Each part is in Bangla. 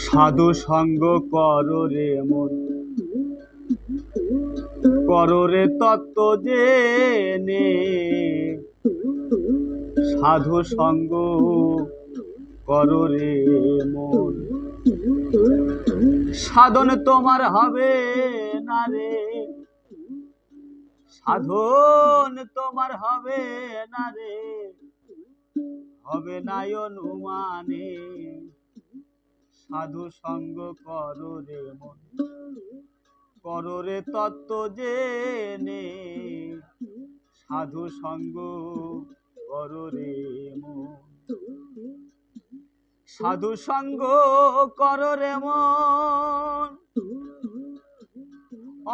সাধু সঙ্গ করো রে মন, করো রে তত্ত্ব জেনে। সাধু সঙ্গ করো রে মন, সাধন তোমার হবে না রে, সাধন তোমার হবে না রে, হবে না অনুমানে। সাধু সঙ্গ করো রে মন, করো রে তত্ত্ব জেনে। সাধু সঙ্গ করো রে মন, সাধু সঙ্গ করো রে মন,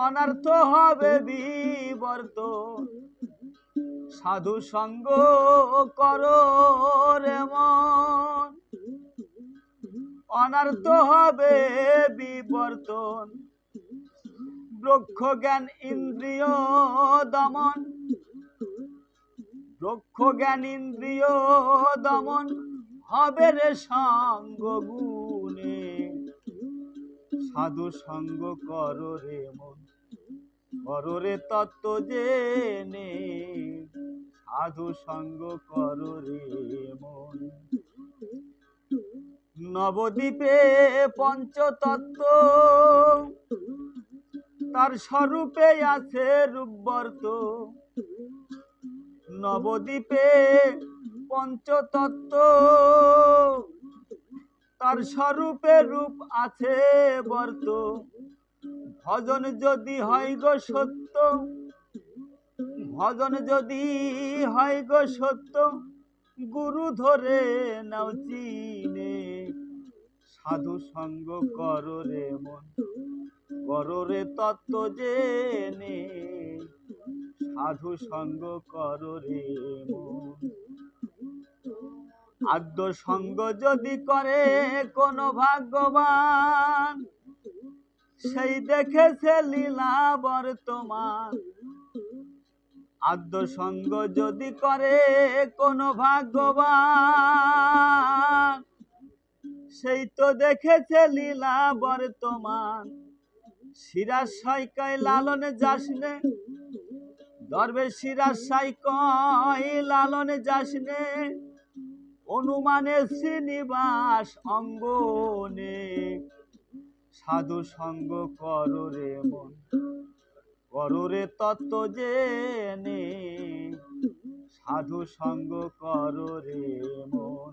অনর্থ হবে বিবর্তন। সাধু সঙ্গ করো রে মন, অনর্থ হবে বিবর্তন। ব্রহ্ম জ্ঞান ইন্দ্রিয় দমন, ব্রহ্ম জ্ঞান ইন্দ্রিয় দমন হবে রে সঙ্গ গুণে। সাধু সঙ্গ করো রে মন, করো রে তত্ত্ব জেনে। সাধু সঙ্গ করো রে মন। নবদ্বীপে পঞ্চতত্ত্ব, তার স্বরূপে আছে রূপবর্ত। নবদ্বীপে পঞ্চতত্ত্ব, তার স্বরূপে রূপ আছে বর্ত। ভজন যদি হয় গো সত্য, ভজন যদি হয় গো সত্য, গুরু ধরে নাও চিনে। সাধু সঙ্গ করো রে মন, করো রে তত্ত্ব জেনে। সাধু সঙ্গ করো রে মন। আদ্য সঙ্গ যদি করে কোন ভাগ্যবান, সেই দেখেছে লীলা বর্তমান। আদ্য সঙ্গ যদি করে কোন ভাগ্যবান, সেই তো দেখেছে লীলা বর্তমান। সিরাজ সাইকায় লালনে যাসনে, দরবে সিরাজ সাইকায় লালনে যাসনে। অনুমানে শ্রীনিবাস অঙ্গনে। সাধু সঙ্গ করো রে মন, করো রে তত্ত্ব জেনে। সাধু সঙ্গ করো রে মন,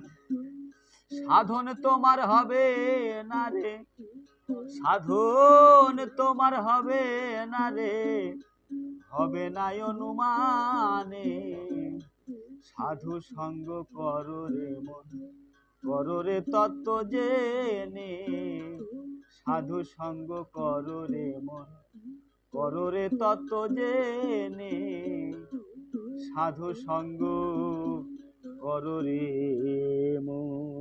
সাধন তোমার হবে না রে, সাধন তোমার হবে না রে, হবে না অনুমানে। সাধু সঙ্গ করো রে মন, করো রে তত্ত্ব জেনে। সাধু সঙ্গ করো রে মন, করো রে তত্ত্ব জেনে। সাধু সঙ্গ করো রে মন।